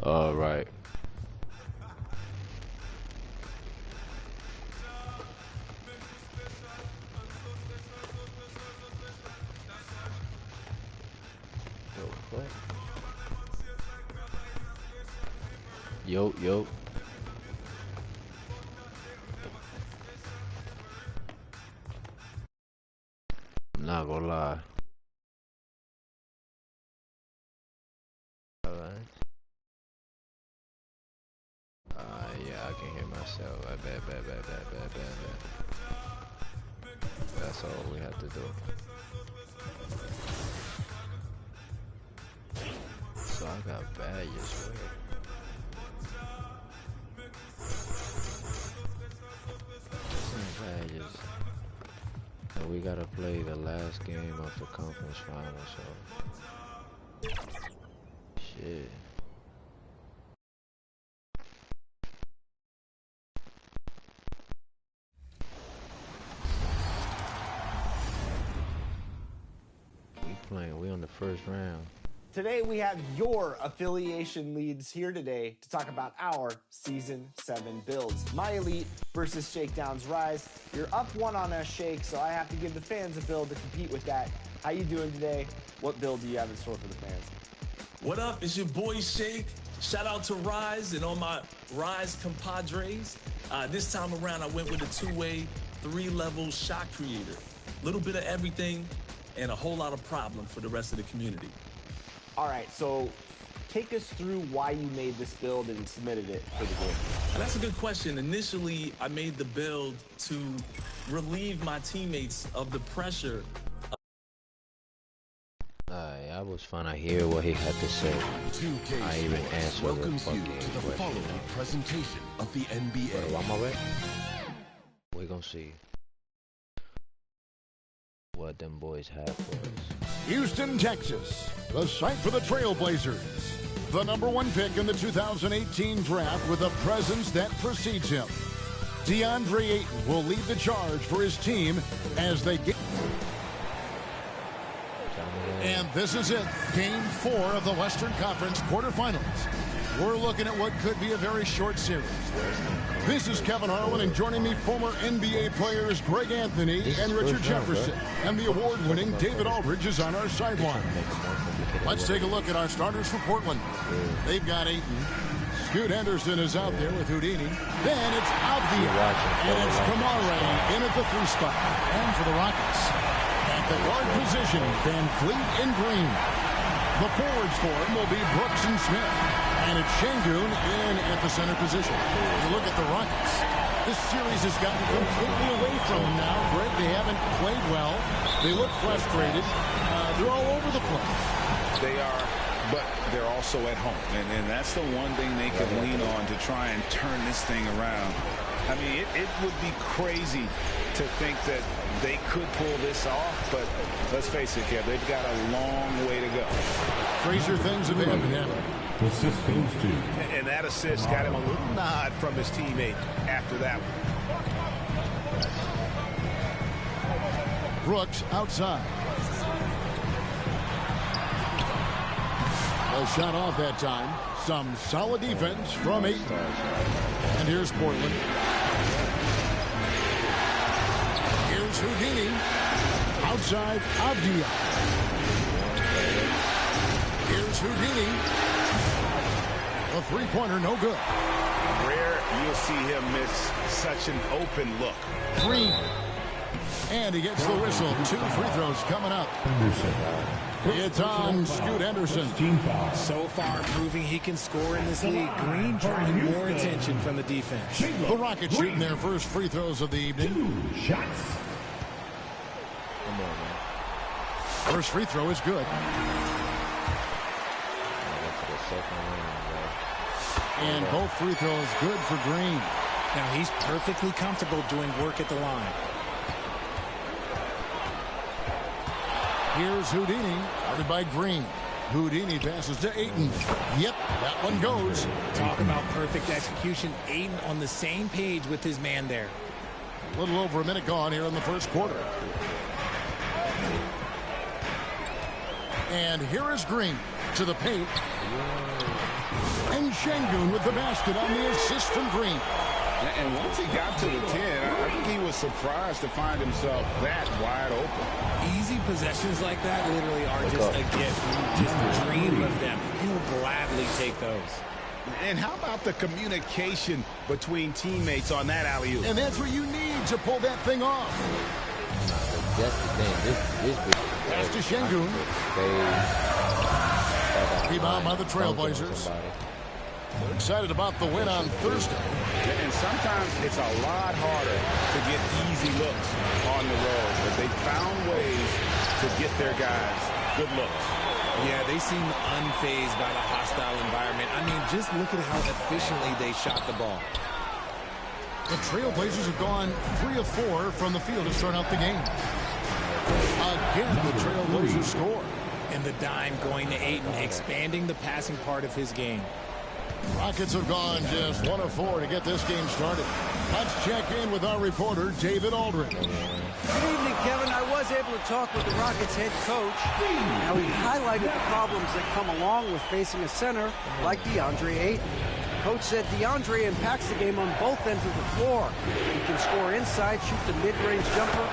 All right. Yo, yo. I'm not gonna lie. Alright. Yeah, I can hear myself. Bad. That's all we have to do. So I got badges for it. Badges. And we gotta play the last game of the conference final, so shit. We on the first round. Today we have your affiliation leads here today to talk about our Season 7 builds. My Elite versus Shakedown's Rise. You're up one on us, Shake, so I have to give the fans a build to compete with that. How you doing today? What build do you have in store for the fans? What up? It's your boy Shake. Shout out to Rise and all my Rise compadres. This time around, I went with a two-way, three-level shot creator. Little bit of everything and a whole lot of problem for the rest of the community. All right, so take us through why you made this build and submitted it for the game. That's a good question. Initially, I made the build to relieve my teammates of the pressure. I was fun. I hear what he had to say. I even answered welcomes you to the following presentation of the NBA. We're gonna see what them boys have for us. Houston, Texas, the site for the Trailblazers. The #1 pick in the 2018 draft with a presence that precedes him. DeAndre Ayton will lead the charge for his team as they get... And this is it, Game 4 of the Western Conference quarterfinals. We're looking at what could be a very short series. This is Kevin Harlan, and joining me, former NBA players Greg Anthony and Richard Jefferson. And the award-winning David Aldridge is on our sideline. Let's take a look at our starters for Portland. They've got Ayton. Scoot Henderson is out there with Houdini. Then it's Avdia. And it's Kamara in at the 3 spot. And for the Rockets, at the guard position, Van Fleet and Green. The forwards for him will be Brooks and Smith. And it's Şengün in at the center position. You look at the Rockets. This series has gotten completely away from them now. Greg, they haven't played well. They look frustrated. They're all over the place. They are, but they're also at home. And that's the one thing they can lean on to try and turn this thing around. I mean, it would be crazy to think that they could pull this off, but let's face it, Kev, they've got a long way to go. Crazier things have happened. Assist goes to. And that assist got him a little nod from his teammate after that one. Brooks outside. A shot off that time. Some solid defense from Ayton. And here's Portland. Here's Houdini. Outside Avdia. Here's Houdini. A three-pointer, no good. Rare you'll see him miss such an open look. Green. And he gets the whistle. 2 free throws coming up. It's on Scoot Henderson. So far proving he can score in this league. Green drawing more attention from the defense. The Rockets shooting their first free throws of the evening. 2 shots. First free throw is good. And both free throws good for Green. Now he's perfectly comfortable doing work at the line. Here's Houdini, guarded by Green. Houdini passes to Ayton. Yep, that one goes. Talk about perfect execution. Ayton on the same page with his man there. A little over a minute gone here in the first quarter. And here is Green. to the paint. And Şengün with the basket on the assist from Green. And once he got to the 10, I think he was surprised to find himself that wide open. Easy possessions like that literally are just a gift. You just dream of them. He'll gladly take those. And how about the communication between teammates on that alley-oop? And that's what you need to pull that thing off. That's the thing. This Pass to Şengün. Rebound by the Trailblazers. They're excited about the win on Thursday. And sometimes it's a lot harder to get easy looks on the road, but they found ways to get their guys good looks. Yeah, they seem unfazed by the hostile environment. I mean, just look at how efficiently they shot the ball. The Trailblazers have gone 3 of 4 from the field to start out the game. Again, the Trailblazers score. And the dime going to Ayton, expanding the passing part of his game. Rockets have gone just 1 of 4 to get this game started. Let's check in with our reporter, David Aldridge. Good evening, Kevin. I was able to talk with the Rockets head coach. Now, he highlighted the problems that come along with facing a center like DeAndre Ayton. Coach said DeAndre impacts the game on both ends of the floor. He can score inside, shoot the mid-range jumper.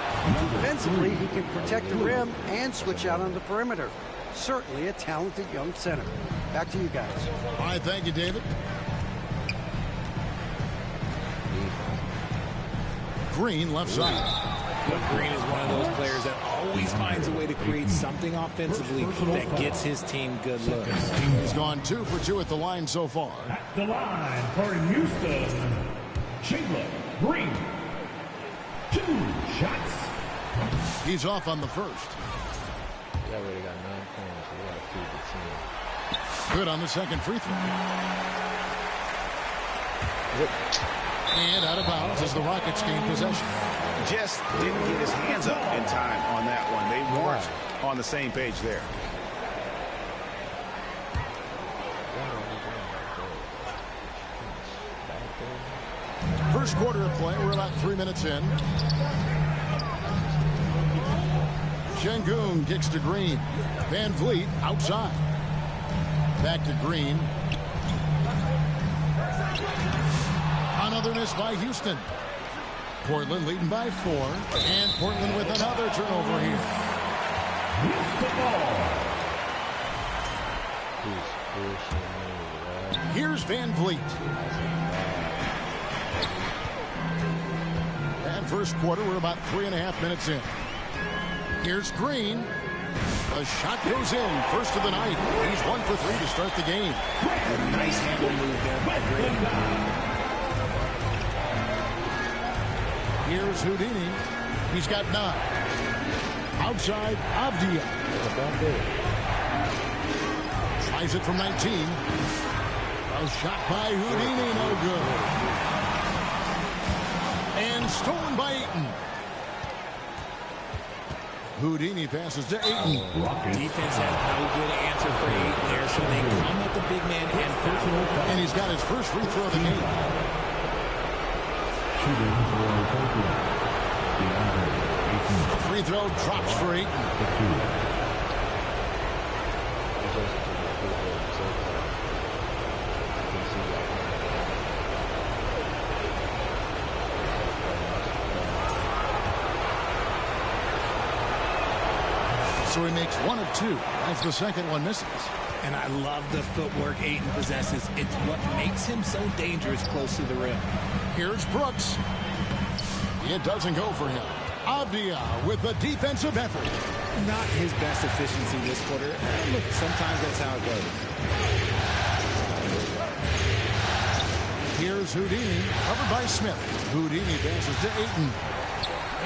Defensively, he can protect the rim and switch out on the perimeter. Certainly a talented young center. Back to you guys. All right, thank you, David. Green left side. But Green is one of those players that always finds a way to create something offensively that gets his team good looks. He's gone 2 for 2 at the line so far. At the line for Houston, Chandler Green. 2 shots. He's off on the first. He already got 9 points, so we got to keep the team. Good on the second free throw. And out of bounds as the Rockets gain possession. Just didn't get his hands up in time on that one. They weren't on the same page there. First quarter of play, we're about 3 minutes in. Şengün kicks to Green. Van Vliet outside. Back to Green. Another miss by Houston. Portland leading by 4. And Portland with another turnover here. Here's Van Vliet. And first quarter, we're about 3.5 minutes in. Here's Green. The shot goes in. First of the night. He's 1 for 3 to start the game. A nice handle move there by Green. Here's Houdini. He's got 9. Outside, Avdia. Tries it from 19. A shot by Houdini, no good. And stolen by Ayton. Houdini passes to Ayton. Defense has no good answer for Ayton there, so they come at the big man and foul. And he's got his first free throw of the game. Free throw drops for Ayton. So he makes 1 of 2 as the second one misses. And I love the footwork Ayton possesses. It's what makes him so dangerous close to the rim. Here's Brooks. It doesn't go for him. Avdia with the defensive effort. Not his best efficiency this quarter. Look, sometimes that's how it goes. Here's Houdini, covered by Smith. Houdini passes to Ayton.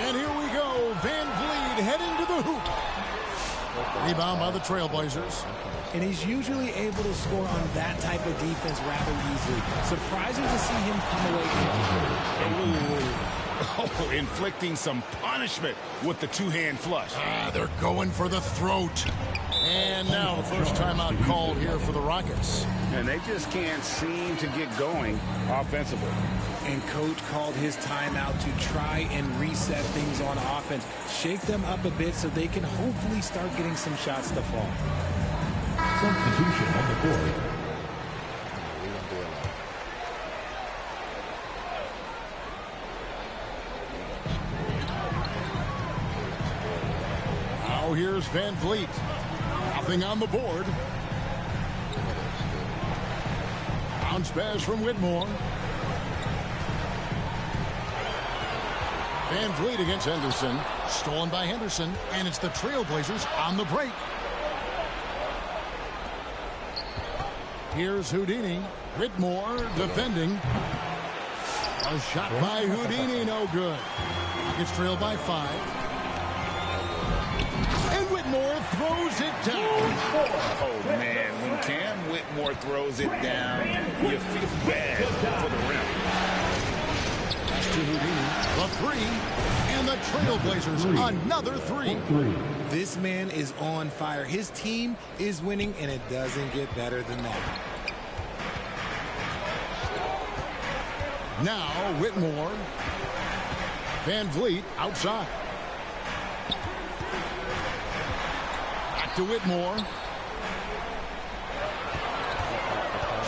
And here we go. Van Vliet heading to the hoop. Rebound by the Trailblazers. And he's usually able to score on that type of defense rather easily. Surprising to see him come away empty. Oh, inflicting some punishment with the two-hand flush. They're going for the throat. And now the first timeout called here for the Rockets. And they just can't seem to get going offensively. And coach called his timeout to try and reset things on offense. Shake them up a bit so they can hopefully start getting some shots to fall. Substitution on the court. Now here's Van Vliet. Nothing on the board. Bounce pass from Whitmore. Van Vliet against Henderson. Stolen by Henderson. And it's the Trailblazers on the break. Here's Houdini. Whitmore defending. A shot by Houdini, no good. Gets trailed by 5. And Whitmore throws it down. Oh, man, when Cam Whitmore throws it down, you feel bad for the rim. That's to Houdini. The 3. And the Trailblazers, another 3. This man is on fire. His team is winning, and it doesn't get better than that. Now Whitmore. Van Vliet outside. Back to Whitmore.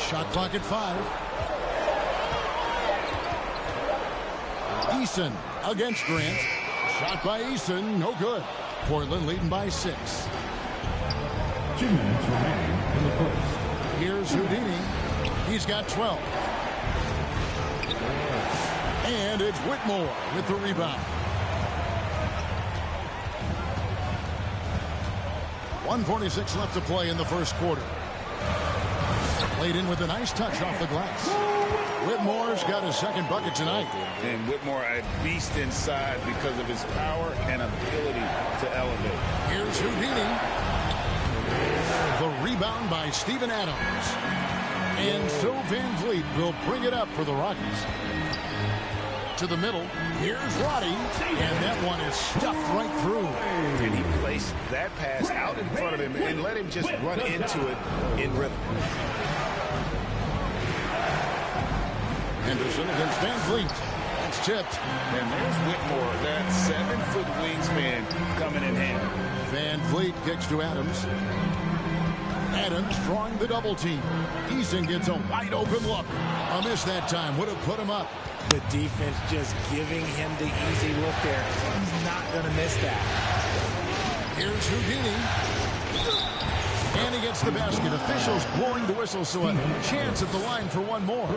Shot clock at 5. Eason against Grant. Shot by Eason, no good. Portland leading by 6. 2 minutes remaining in the first. Here's Houdini. He's got 12. And it's Whitmore with the rebound. 1:46 left to play in the first quarter. Played in with a nice touch off the glass. Whitmore's got his second bucket tonight. And Whitmore a beast inside because of his power and ability to elevate. Here's Houdini. The rebound by Steven Adams. And so Van Vliet will bring it up for the Rockets. To the middle. Here's Roddy. And that one is stuffed right through. And he placed that pass out in front of him and let him just run into it in rhythm. Henderson against Van Vliet. That's tipped. And there's Whitmore, that 7-foot wingspan coming in handy. Van Vliet kicks to Adams. Adams drawing the double team. Eason gets a wide open look. A miss that time would have put him up. The defense just giving him the easy look there. He's not going to miss that. Here's Houdini. And he gets the basket. Officials blowing the whistle, so a chance at the line for one more.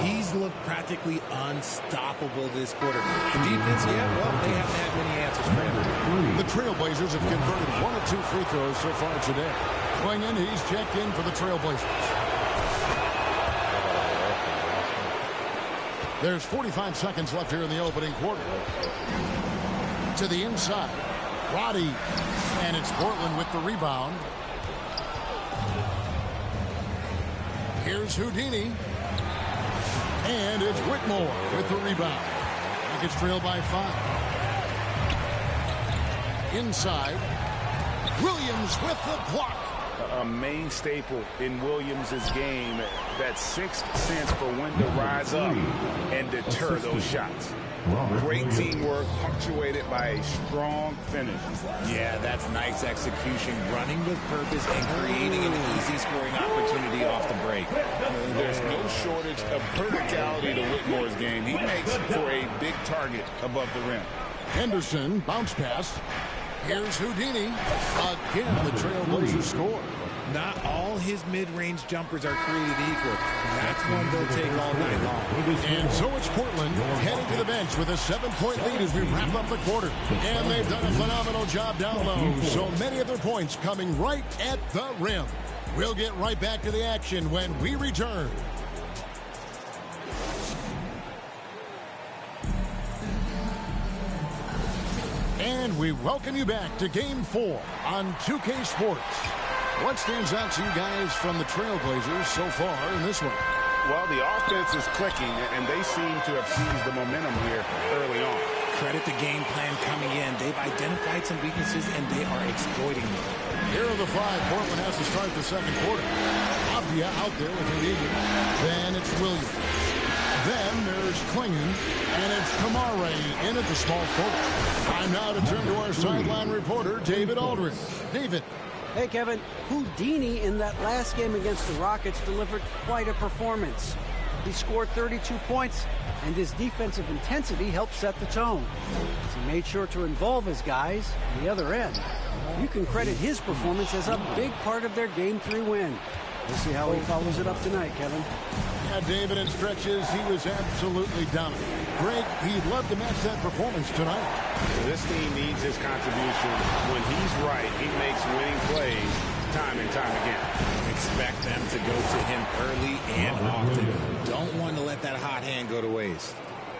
He's looked practically unstoppable this quarter. The defense, yeah, well, they haven't had many answers for him. The Trailblazers have converted 1 of 2 free throws so far today. Klingon, he's checked in for the Trailblazers. There's 45 seconds left here in the opening quarter. To the inside. Roddy. And it's Portland with the rebound. Here's Houdini. And it's Whitmore with the rebound. Rockets trail by 5. Inside. Williams with the block. A main staple in Williams' game, that sixth sense for when to rise up and deter those shots. Great teamwork, punctuated by a strong finish. Yeah, that's nice execution, running with purpose and creating an easy scoring opportunity off the break. There's no shortage of verticality to Whitmore's game. He makes for a big target above the rim. Henderson, bounce pass. Here's Houdini. Again, the Trailblazers score. Not all his mid-range jumpers are created equal. That's one they'll take all night long. And so it's Portland heading to the bench with a 7-point lead as we wrap up the quarter. And they've done a phenomenal job down low. So many of their points coming right at the rim. We'll get right back to the action when we return. And we welcome you back to Game 4 on 2K Sports. What stands out to you guys from the Trailblazers so far in this one? Well, the offense is clicking, and they seem to have seized the momentum here early on. Credit the game plan coming in. They've identified some weaknesses, and they are exploiting them. Here are the 5 Portland has to start the second quarter. Abdia out there with Houdini. Then it's Williams. Then there's Klingon, and it's Kamare in at the small forward. Time now to turn to our sideline reporter, David Aldridge. David. Hey, Kevin, Houdini in that last game against the Rockets delivered quite a performance. He scored 32 points, and his defensive intensity helped set the tone. As he made sure to involve his guys on the other end. You can credit his performance as a big part of their Game 3 win. We'll see how he follows it up tonight, Kevin. Yeah, David, in stretches, he was absolutely dominant. Greg, he'd love to match that performance tonight. This team needs his contribution. When he's right, he makes winning plays time and time again. Expect them to go to him early and often. Don't want to let that hot hand go to waste.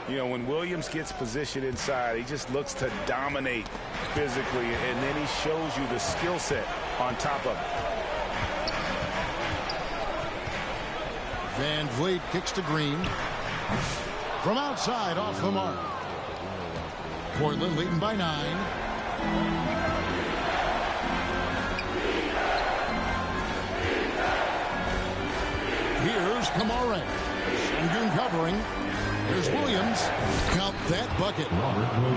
You know, when Williams gets positioned inside, he just looks to dominate physically, and then he shows you the skill set on top of it. Van Vliet kicks to Green. From outside, off the mark. Portland leading by 9. Here's Kamara. Sengun covering. Here's Williams. Count that bucket.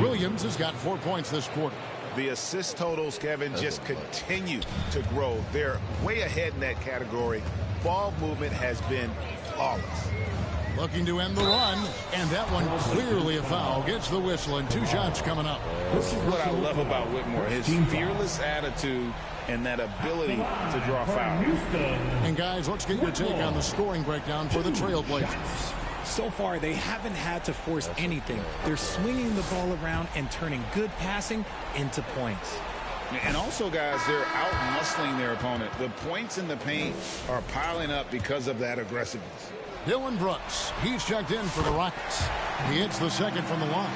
Williams has got 4 points this quarter. The assist totals, Kevin, just continue to grow. They're way ahead in that category. Ball movement has been flawless. Looking to end the run, and that one clearly a foul. Gets the whistle, and 2 shots coming up. This is what I love about Whitmore, his fearless attitude and that ability to draw fouls. And guys, let's get your take on the scoring breakdown for the Trailblazers. So far, they haven't had to force anything. They're swinging the ball around and turning good passing into points. And also, guys, they're out-muscling their opponent. The points in the paint are piling up because of that aggressiveness. Dylan Brooks, he's checked in for the Rockets. He hits the second from the line.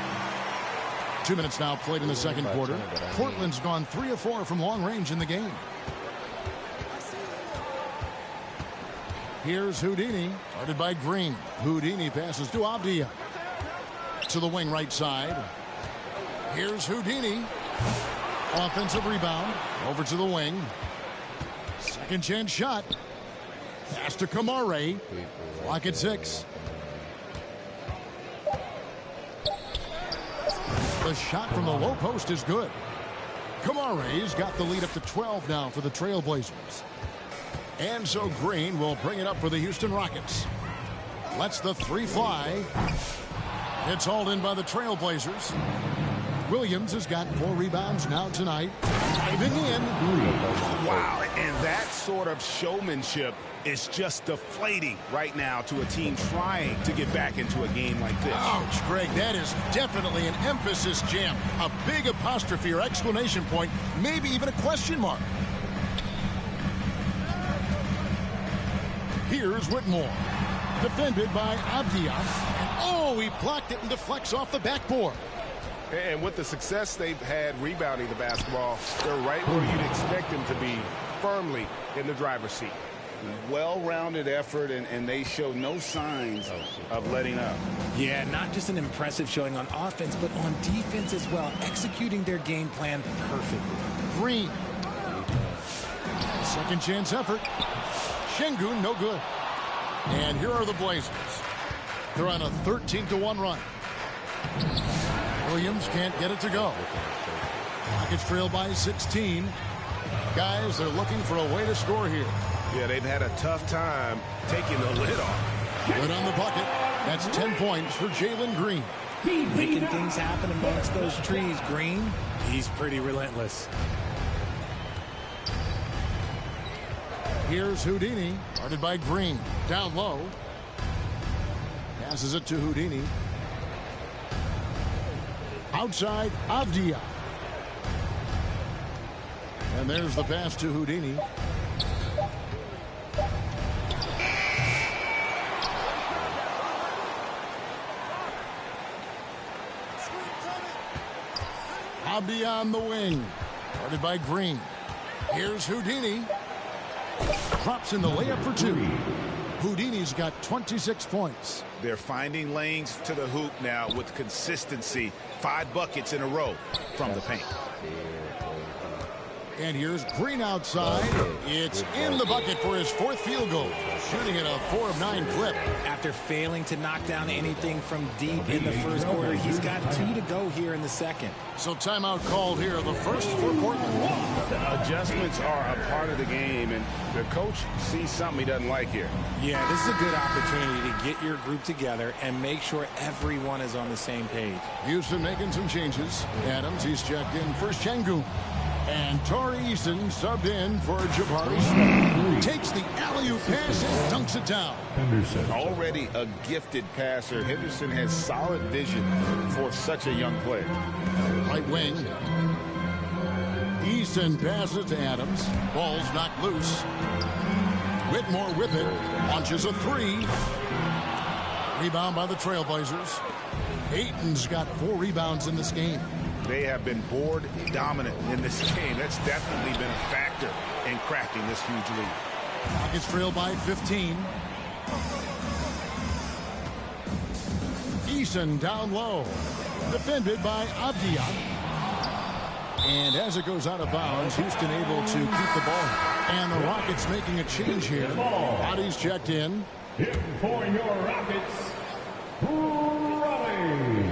2 minutes now played in the second quarter. Portland's gone 3 of 4 from long range in the game. Here's Houdini, guarded by Green. Houdini passes to Avdia. To the wing right side. Here's Houdini. Offensive rebound. Over to the wing. Second chance shot. Pass to Kamara. Clock at 6. The shot from the low post is good. Kamara's got the lead up to 12 now for the Trailblazers. And so Green will bring it up for the Houston Rockets. Lets the 3 fly. It's hauled in by the Trailblazers. Williams has got 4 rebounds now tonight. Diving in. Wow, and that sort of showmanship is just deflating right now to a team trying to get back into a game like this. Ouch, Greg, that is definitely an emphasis jam. A big apostrophe or exclamation point, maybe even a question mark. Here's Whitmore. Defended by Avdia. And oh, he blocked it and deflects off the backboard. And with the success they've had rebounding the basketball, they're right where you'd expect them to be, firmly in the driver's seat. Well-rounded effort, and they show no signs of letting up. Yeah, not just an impressive showing on offense, but on defense as well, executing their game plan perfectly. Green. Second chance effort. Sengun, no good. And here are the Blazers. They're on a 13-1 run. Williams can't get it to go. Rockets trail by 16. Guys, they're looking for a way to score here. Yeah, they've had a tough time taking the lid off. Good on the bucket. That's 10 points for Jalen Green. Making things happen amongst those trees, Green. He's pretty relentless. Here's Houdini, guarded by Green. Down low. Passes it to Houdini. Outside, Avdia. And there's the pass to Houdini. Avdia on the wing, guarded by Green. Here's Houdini. Drops in the layup for 2. Houdini's got 26 points. They're finding lanes to the hoop now with consistency. 5 buckets in a row from the paint. And here's Green outside. It's in the bucket for his 4th field goal, shooting at a 4 of 9 clip. After failing to knock down anything from deep in the first quarter, he's got 2 to go here in the second. So timeout called here, the first for Portland. Adjustments are a part of the game, and the coach sees something he doesn't like here. Yeah, this is a good opportunity to get your group together and make sure everyone is on the same page. Houston making some changes. Adams, he's checked in for Şengün. And Torrey Easton subbed in for Jabari Smith. Takes the alley-oop pass and dunks it down. Already a gifted passer, Henderson has solid vision for such a young player. Right wing. Easton passes to Adams. Ball's knocked loose. Whitmore with it. Launches a 3. Rebound by the Trailblazers. Ayton's got 4 rebounds in this game. They have been board dominant in this game. That's definitely been a factor in crafting this huge lead. Rockets trail by 15. Eason down low. Defended by Avdia. And as it goes out of bounds, Houston able to keep the ball. And the Rockets making a change here. Bodies checked in. Here for your Rockets, Raleigh.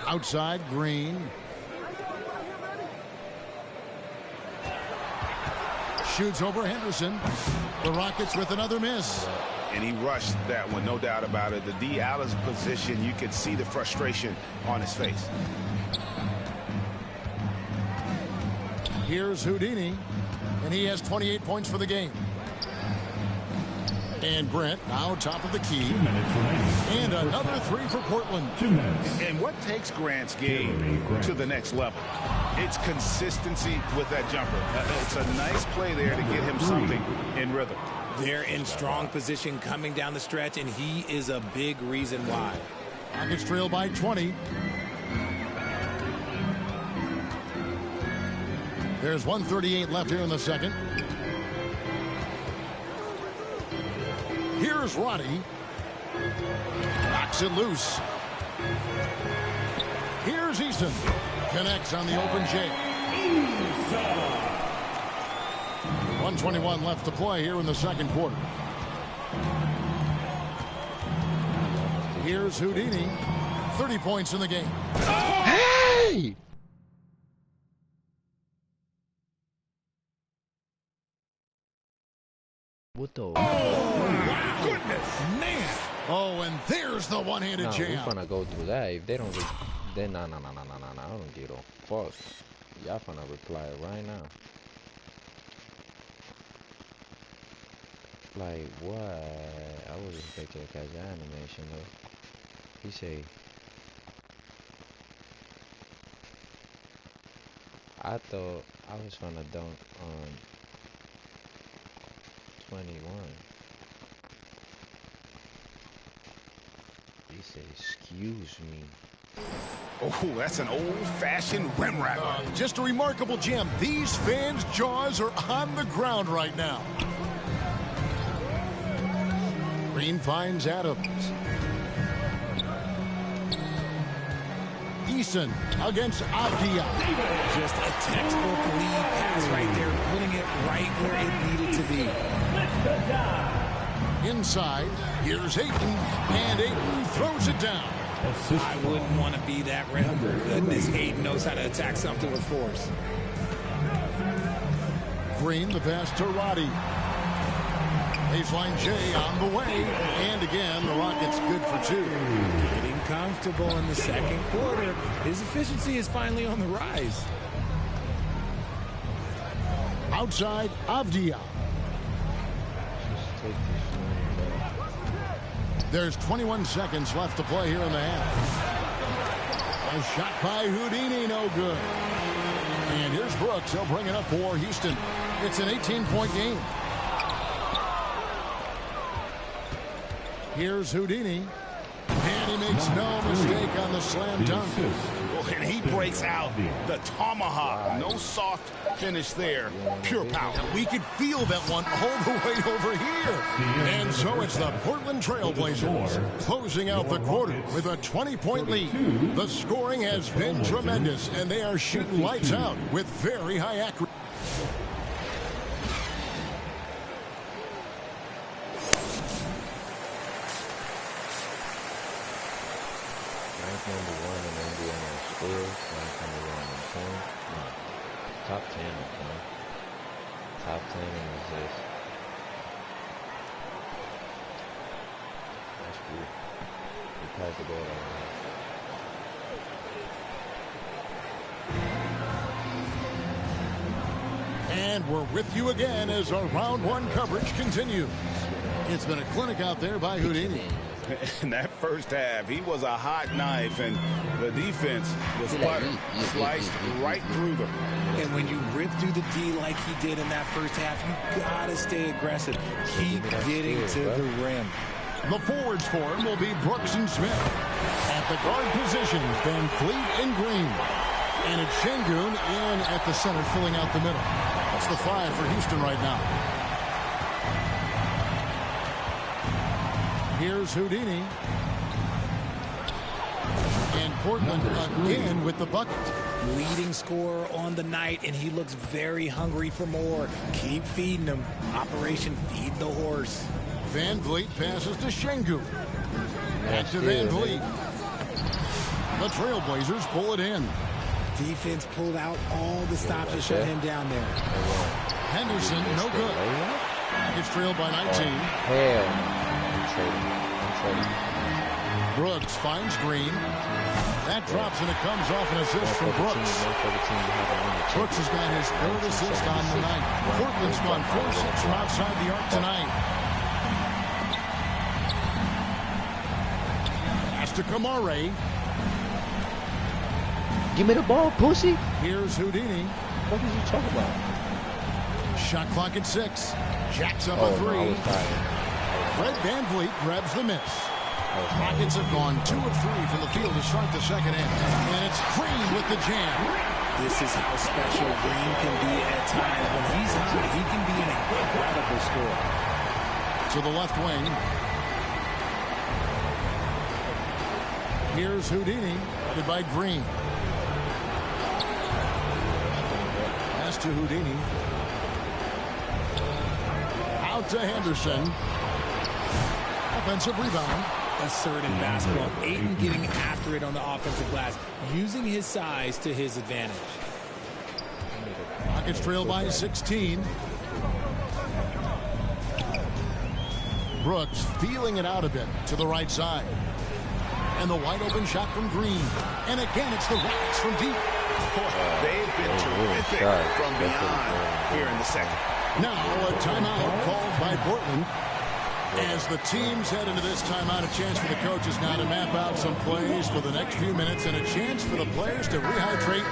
Outside, Green. Shoots over Henderson. The Rockets with another miss. And he rushed that one, no doubt about it. The D out of position, you could see the frustration on his face. Here's Houdini, and he has 28 points for the game. And Grant now top of the key. And another 3 for Portland. 2 minutes. And what takes Grant's game to the next level? It's consistency with that jumper. It's a nice play there to get him something in rhythm. They're in strong position coming down the stretch, and he is a big reason why. Rockets trail by 20. There's 1:38 left here in the second. Here's Roddy. Knocks it loose. Here's Easton. Connects on the open J. 1:21 left to play here in the second quarter. Here's Houdini. 30 points in the game. Hey! What the? Wow. Goodness, man. Oh, and there's the one-handed jam. We're gonna go through that. If they don't, then nah. I don't get a fuck. Y'all finna reply right now. Like what? I wasn't expecting to catch the animation though. He say, I thought I was gonna dunk on 21. He said, excuse me. Oh, that's an old-fashioned rim rattler. Just a remarkable jam. These fans' jaws are on the ground right now. Green finds Adams. Eason against Avdia. Just a textbook lead pass right there, putting it right where it needed to be. Inside, here's Ayton, and Ayton throws it down. I wouldn't want to be that rim. Goodness, Ayton knows how to attack something with force. Green, the pass to Roddy. Baseline J on the way. And again, the Rockets good for 2. Getting comfortable in the second quarter. His efficiency is finally on the rise. Outside, Avdia. There's 21 seconds left to play here in the half. A shot by Houdini, no good. And here's Brooks. He'll bring it up for Houston. It's an 18-point game. Here's Houdini. And he makes no mistake on the slam dunk. Well, Oh, and he breaks out the tomahawk. No soft finish there. Pure power. We could feel that one all the way over here. And so it's the Portland Trailblazers closing out the quarter with a 20-point lead. The scoring has been tremendous, and they are shooting lights out with very high accuracy. Number 1 in the NBA in scores, number 1 in points. No, top 10 in points. Top 10 in assists. That's good. He passed the ball all And we're with you again as our round 1 coverage continues. It's been a clinic out there by Houdini. In that first half, he was a hot knife, and the defense was butter, sliced right through them. And when you rip through the D like he did in that first half, you gotta stay aggressive. Keep getting to the rim. The forwards for him will be Brooks and Smith. At the guard position, Van Fleet and Green. And it's Şengün in at the center, filling out the middle. That's the 5 for Houston right now. Here's Houdini. And Portland again with the bucket. Leading scorer on the night, and he looks very hungry for more. Keep feeding him. Operation Feed the Horse. Van Vliet passes to Şengün. Back to Van Vliet. The Trailblazers pull it in. Defense pulled out all the stops to shut him down there. Henderson, no good. Gets trailed by 19. Hell. Brooks finds Green. That drops and it comes off an assist from Brooks. Brooks has got his 3rd assist on the night. Portland's gone 4-6 from outside the arc tonight. Pass to Kamare. Give me the ball, pussy. Here's Houdini. What is he talking about? Shot clock at 6. Jacks up a 3. Fred Van Vliet grabs the miss. Rockets have gone 2 of 3 from the field to start the second half. And it's Green with the jam. This is how special Green can be at times. When he's hot, he can be an incredible scorer. To the left wing. Here's Houdini, headed by Green. Pass to Houdini. Out to Henderson. Offensive rebound. Assertive basketball. Ayton getting after it on the offensive glass, using his size to his advantage. Rockets trail by 16. Brooks feeling it out a bit to the right side. And the wide open shot from Green. And again, it's the Rockets from deep. They've been terrific from beyond here in the second. Now a timeout called by Portland. As the teams head into this timeout, a chance for the coaches now to map out some plays for the next few minutes and a chance for the players to rehydrate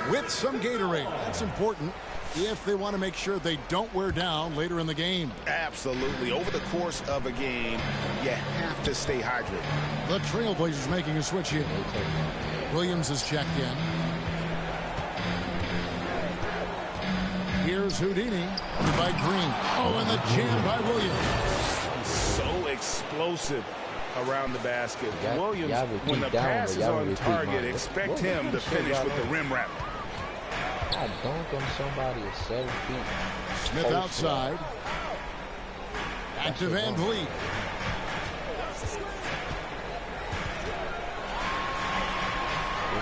with some Gatorade. That's important if they want to make sure they don't wear down later in the game. Absolutely. Over the course of a game, you have to stay hydrated. The Trailblazers making a switch here. Williams is checked in. Here's Houdini by Green. Oh, and the jam by Williams. So explosive around the basket. Williams, when the pass is on target, expect him to finish with the rim wrap. I dunk on somebody at 7 feet. Smith outside. Back to Van Vliet.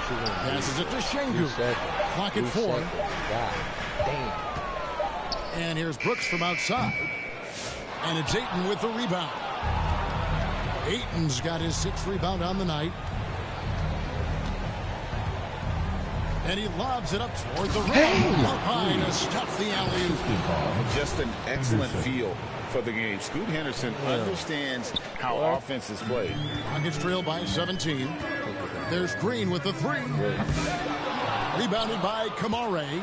Passes it to Şengün. Clock at 4. And here's Brooks from outside. And it's Ayton with the rebound. Ayton's got his 6th rebound on the night. And he lobs it up toward the rim. Up high to stuff the alley-oop. Just an excellent feel for the game. Scoot Henderson understands how offense is played. Rockets trail by 17. There's Green with the 3. Rebounded by Kamare.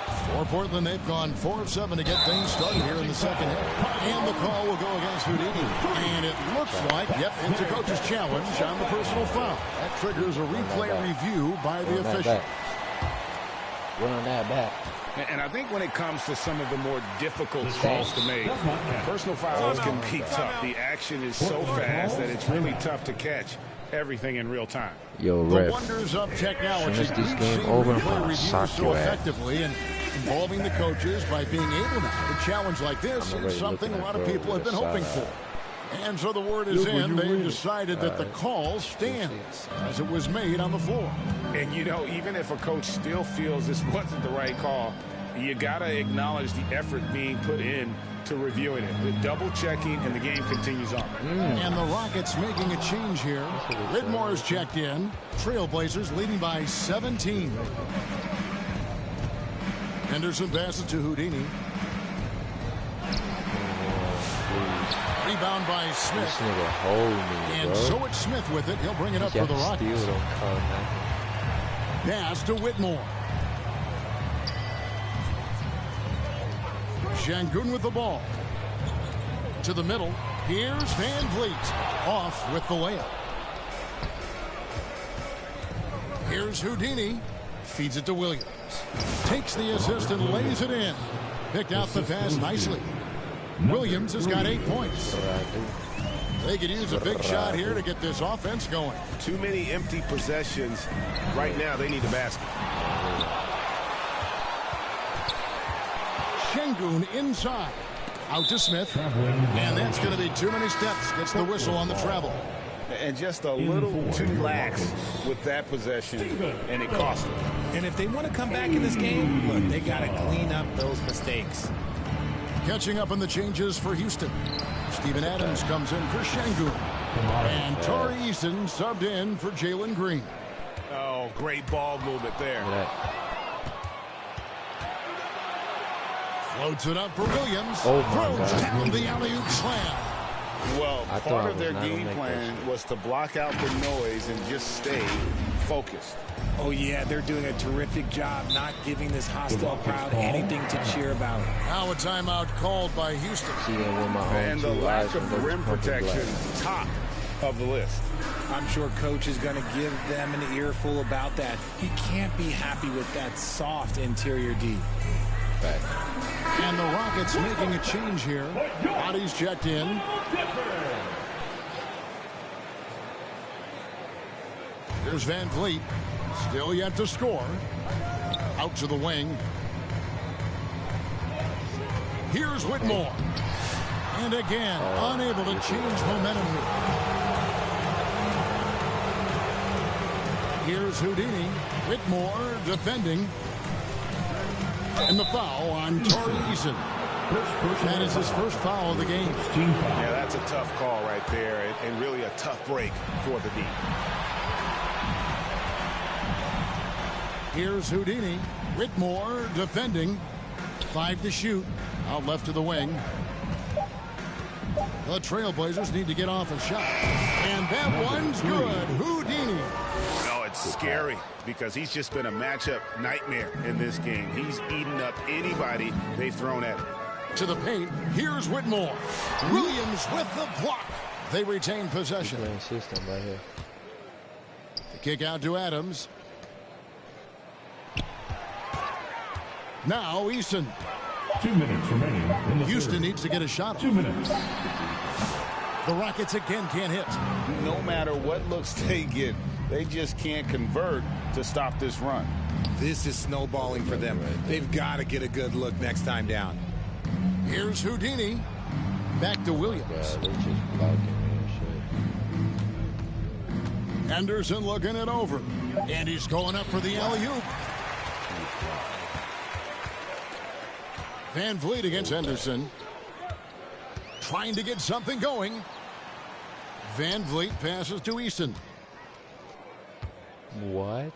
For Portland, they've gone 4 of 7 to get things started here in the second half. And the call will go against Houdini. And it looks like, yep, it's a coach's challenge on the personal foul. That triggers a replay review by the official. Run that back. And I think when it comes to some of the more difficult calls to make, personal fouls can be tough. The action is so fast that it's really tough to catch everything in real time. Yo, the ref. wonders of technology. Finish this game over and replay reviews sock so your ass. effectively and involving the coaches by being able to have a challenge like this is something a lot of people have been hoping for. And so the word is in. They've decided that the call stands as it was made on the floor. And, you know, even if a coach still feels this wasn't the right call, you got to acknowledge the effort being put in to reviewing it. The double checking, and the game continues on. And the Rockets making a change here. Whitmore is checked in. Trailblazers leading by 17. Henderson passes to Houdini. Rebound by Smith. This nigga hold me, and bro. so it's Smith with it. He'll bring it up for the Rockets. Pass to Whitmore. Şengün with the ball. To the middle. Here's Van Vliet. Off with the layup. Here's Houdini. Feeds it to Williams. Takes the assist and lays it in. Picked out the pass nicely. Williams has got 8 points. They could use a big shot here to get this offense going. Too many empty possessions. Right now, they need a basket. Şengün inside. Out to Smith. And that's going to be too many steps. Gets the whistle on the travel. And just a little too lax with that possession, and it cost them. And if they want to come back in this game, look, they got to clean up those mistakes. Catching up on the changes for Houston. Steven Adams comes in for Şengün. And Tari Eason subbed in for Jalen Green. Oh, great ball movement there. Floats it up for Williams. Oh my Throws God. down the alley-oop slam. Well, part of their game plan was to block out the noise and just stay focused. Oh, yeah, they're doing a terrific job not giving this hostile crowd anything to cheer about. Now a timeout called by Houston. And the lack of rim protection, top of the list. I'm sure coach is going to give them an earful about that. He can't be happy with that soft interior D. And the Rockets making a change here. Bodies checked in. Here's Van Vliet. Still yet to score. Out to the wing. Here's Whitmore. And again, unable to change momentum here. Here's Houdini. Whitmore defending. And the foul on Tari Eason. That is his first foul of the game. Yeah, that's a tough call right there, and really a tough break for the D. Here's Houdini. Whitmore defending. 5 to shoot. Out left to the wing. The Trailblazers need to get off a shot. And that one's good. Houdini. No, it's scary because he's just been a matchup nightmare in this game. He's eaten up anybody they've thrown at him. To the paint. Here's Whitmore. Williams with the block. They retain possession. System right here. The kick out to Adams. Now Eason. 2 minutes remaining in the Houston third. needs to get a shot. 2 minutes. The Rockets again can't hit. No matter what looks they get, they just can't convert to stop this run. This is snowballing for them. They've got to get a good look next time down. Here's Houdini. Back to Williams. Yeah, they're just blocking me and shit. Henderson looking it over. And he's going up for the alley-oop. Van Vliet against Henderson. Trying to get something going. Van Vliet passes to Eason. What?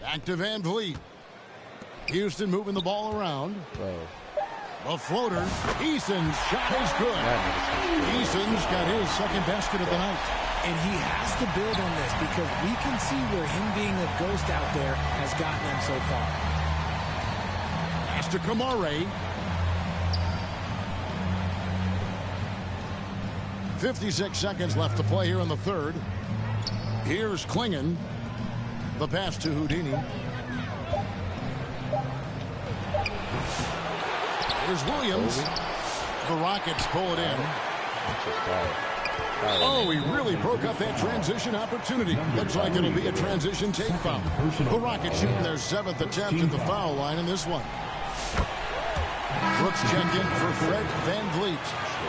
Back to Van Vliet. Houston moving the ball around. Bro. A floater. Eason's shot is good. Eason's got his second basket of the night. And he has to build on this because we can see where him being a ghost out there has gotten them so far. pass to Kamare. 56 seconds left to play here in the third. Here's Klingon. The pass to Houdini. Here's Williams. The Rockets pull it in. Oh, he really broke up that transition opportunity. Looks like it'll be a transition take foul. The Rockets shooting their 7th attempt at the foul line in this one. Brooks check in for Fred VanVleet.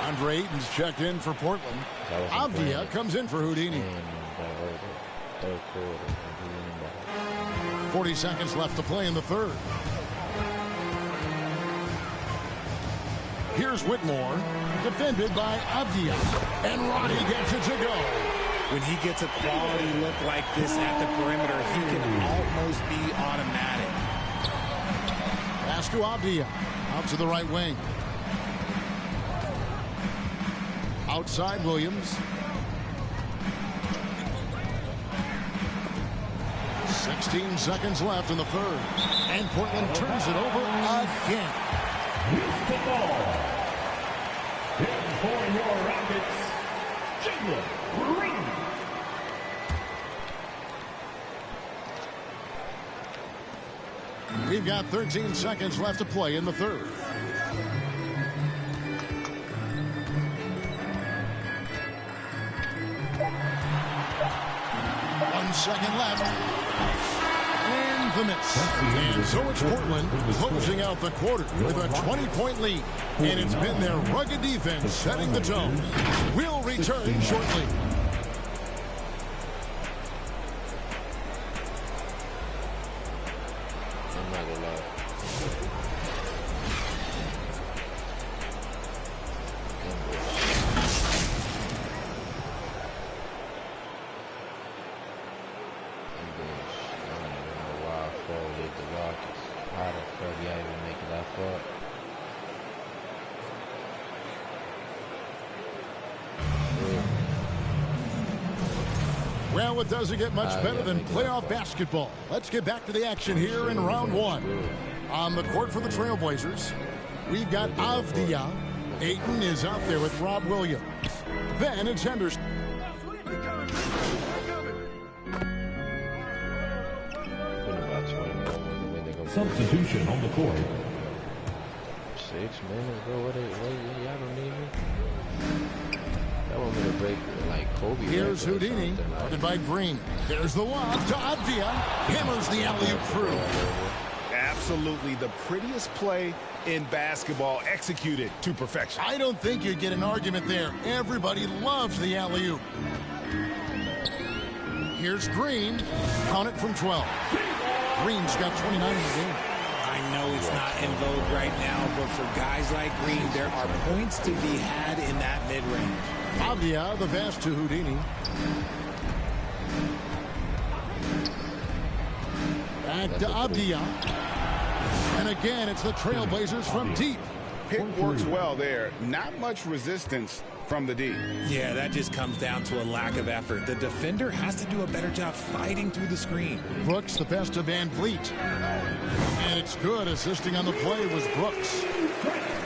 Andre Ayton's checked in for Portland. Avdia comes in for Houdini. 40 seconds left to play in the third. Here's Whitmore, defended by Avdia. And Ronnie gets it to go. When he gets a quality look like this at the perimeter, he can almost be automatic. Pass to Avdia. Out to the right wing. Outside Williams. 16 seconds left in the third. And Portland turns it over again. Here's the ball. In for your Rockets, Jalen Green. We've got 13 seconds left to play in the third. 1 second left. And the miss. And so it's Portland closing out the quarter with a 20-point lead. And it's been their rugged defense setting the tone. We'll return shortly. I'm not gonna lie. How the fuck y'all even make it that far? Well, it doesn't get much better than playoff basketball. Let's get back to the action here in round one. On the court for the Trailblazers, we've got Avdia. Ayton is out there with Rob Williams. Then it's Henderson. Substitution on the court. 6 minutes, bro. What y'all don't need me? Y'all want me to break like Kobe? Here's Houdini, guarded by Green. There's the lob to Avdia. Hammers the alley-oop through. Absolutely the prettiest play in basketball, executed to perfection. I don't think you'd get an argument there. Everybody loves the alley-oop. Here's Green. Count it from 12. Green's got 29 in the game. I know it's not in vogue right now, but for guys like Green, there are points to be had in that mid-range. Avdia, the pass to Houdini. Back to Avdia. And again, it's the Trailblazers from deep. Pick works well there. Not much resistance from the D. Yeah, that just comes down to a lack of effort. The defender has to do a better job fighting through the screen. Brooks, the pass to VanVleet. And it's good. Assisting on the play was Brooks.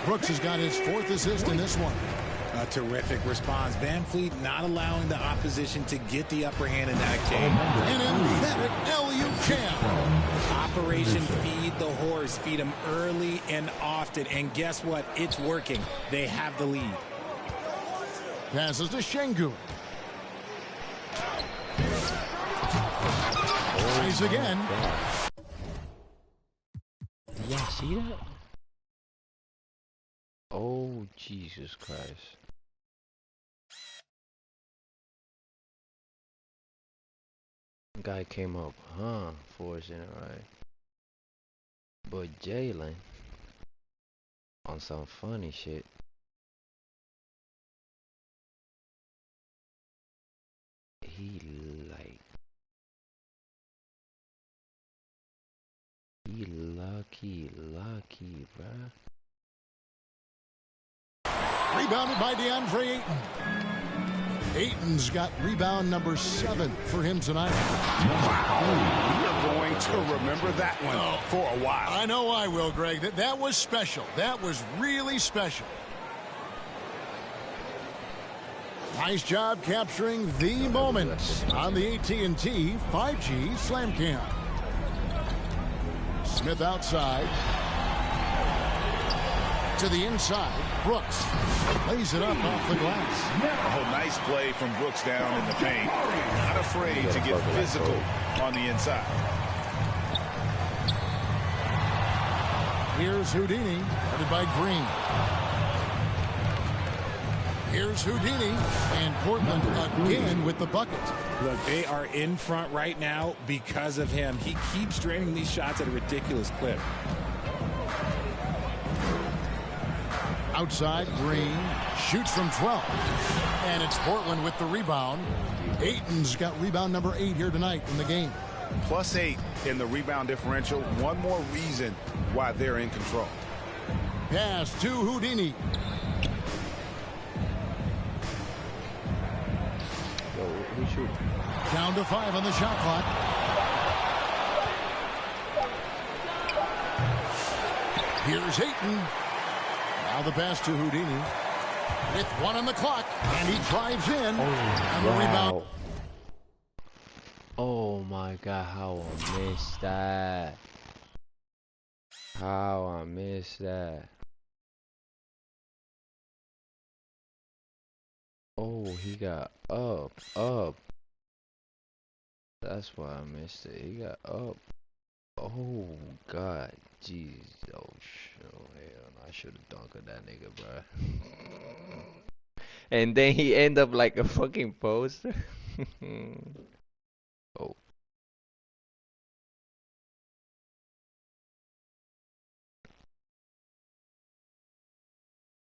Brooks has got his 4th assist in this one. A terrific response. VanVleet not allowing the opposition to get the upper hand in that exchange. An emphatic alley-oop jam. Operation Feed the Horse. Feed him early and often. And guess what? It's working. They have the lead. Passes to Şengün. Tries again. Did y'all see that? Oh, Jesus Christ. Guy came up, forcing it right. But Jalen, on some funny shit, he lucky, bruh. Rebounded by DeAndre Ayton. Ayton's got rebound number 7 for him tonight. We are going to remember that one for a while. I know I will, Greg. That was special. That was really special. Nice job capturing the moments on the AT&T 5G Slam Cam. Smith outside. To the inside. Brooks lays it up off the glass. Oh, nice play from Brooks down in the paint. Not afraid to get physical on the inside. Here's Houdini, headed by Green. Here's Houdini, and Portland again with the bucket. Look, they are in front right now because of him. He keeps draining these shots at a ridiculous clip. Outside, Green shoots from 12. And it's Portland with the rebound. Ayton's got rebound number 8 here tonight in the game. +8 in the rebound differential. One more reason why they're in control. Pass to Houdini. Down to 5 on the shot clock. Here's Ayton. Now the pass to Houdini. With 1 on the clock. And he drives in. And the rebound. Oh my God, how I missed that. How I missed that. Oh, he got up. That's why I missed it. He got up. Oh God, jeez. Oh hell no, I should have dunked that nigga, bro. And then he end up like a fucking poster. Oh.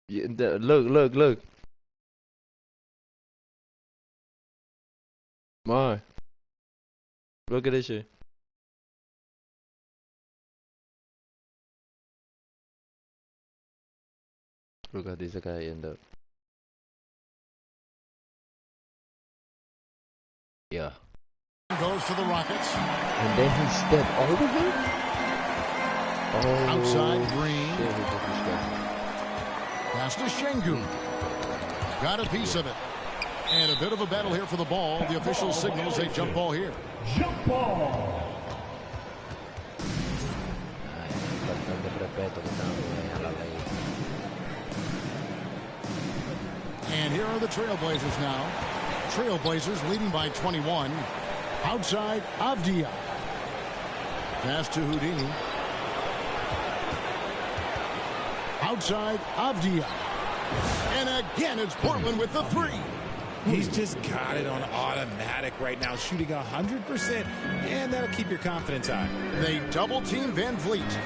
Yeah, look. My. Look at this shit. Look how this guy end up. Yeah. Goes to the Rockets. And then he stepped over him? Oh. Outside, Green. Shit, he took his step. Pass to Şengün. Got a piece of it. And a bit of a battle here for the ball. The official signals a jump ball here. Jump ball. And here are the Trailblazers now. Trailblazers leading by 21. Outside, Avdia. Pass to Houdini. Outside, Avdia. And again, it's Portland with the 3. He's just got it on automatic right now, shooting 100%, and that'll keep your confidence high. They double-team Van Vliet.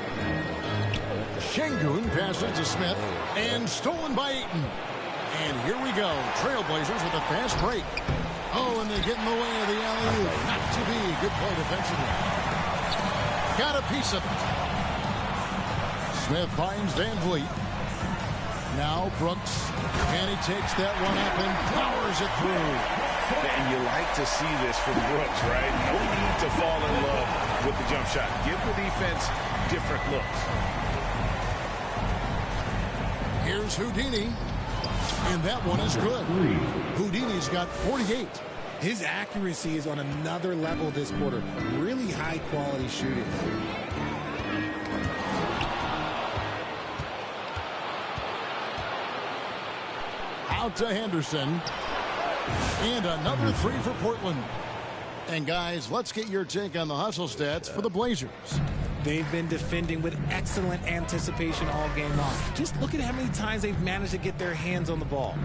Şengün passes to Smith, and stolen by Ayton. And here we go, Trailblazers with a fast break. Oh, and they get in the way of the alley-oop. Not to be. Good play defensively. Got a piece of it. Smith finds Van Vliet. Now Brooks, and he takes that one up and powers it through. And you like to see this from Brooks, right? No need to fall in love with the jump shot. Give the defense different looks. Here's Houdini, and that one is good. Houdini's got 48. His accuracy is on another level this quarter. Really high-quality shooting. Out to Henderson. And another 3 for Portland. And guys, let's get your take on the hustle stats for the Blazers. They've been defending with excellent anticipation all game long. Just look at how many times they've managed to get their hands on the ball.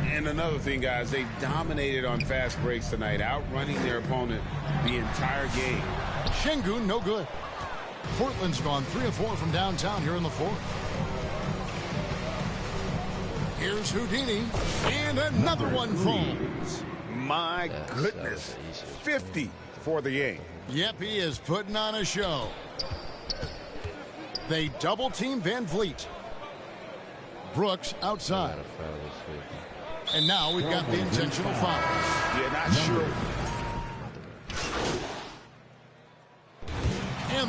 And another thing, guys, they've dominated on fast breaks tonight, outrunning their opponent the entire game. Şengün, no good. Portland's gone 3 of 4 from downtown here in the 4th. Here's Houdini, and another one falls. My goodness, 50 for the game. Yep, he is putting on a show. They double-team Van Vliet. Brooks outside. And now we've got the intentional foul. Yeah, not sure.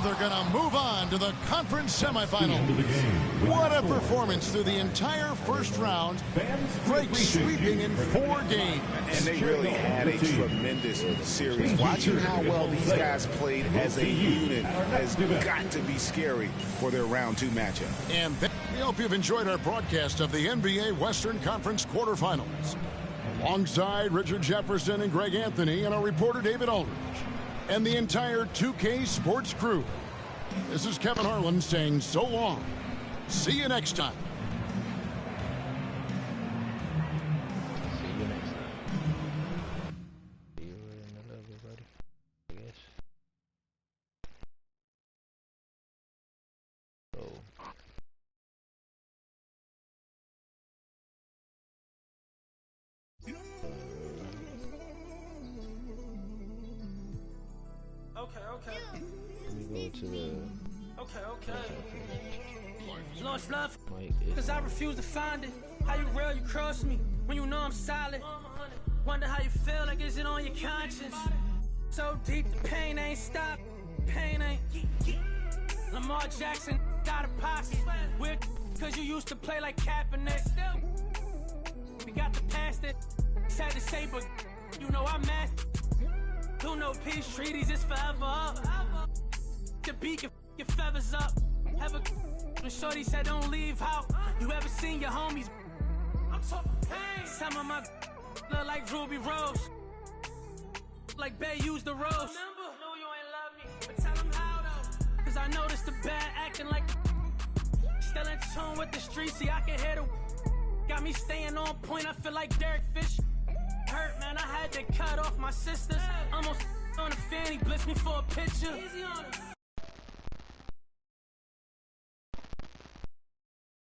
they're going to move on to the conference semifinals. What a performance through the entire first round. Great sweeping in 4 games. And they really had a tremendous series. Watching how well these guys played as a unit has got to be scary for their round 2 matchup. And we hope you've enjoyed our broadcast of the NBA Western Conference quarterfinals. Alongside Richard Jefferson and Greg Anthony and our reporter David Aldridge and the entire 2K Sports crew. This is Kevin Harlan saying so long. See you next time. See you next time. See you in the love, everybody. I guess. So. Okay. Let me go to the. Okay. Launch love, Mike, cause I refuse to find it. How you real, you cross me when you know I'm solid. Wonder how you feel, like is it on your conscience? So deep, the pain ain't stopped. Pain ain't. Lamar Jackson got a pocket. Weird, cause you used to play like Kaepernick. We got the past it. Sad to say, but you know I'm mad. Do no peace treaties, it's forever up. The beat your feathers up. Have a when shorty said don't leave out. You ever seen your homies? I'm talking pain. Some of my look like Ruby Rose. Like Bay used the rose. Remember? No, you ain't love me. But tell them how though. Cause I noticed the bad acting like still in tune with the streets. See, I can hear the got me staying on point. I feel like Derek Fish. Hurt, man, I had to cut off my sisters. Almost on the fanny, blitz me for a picture.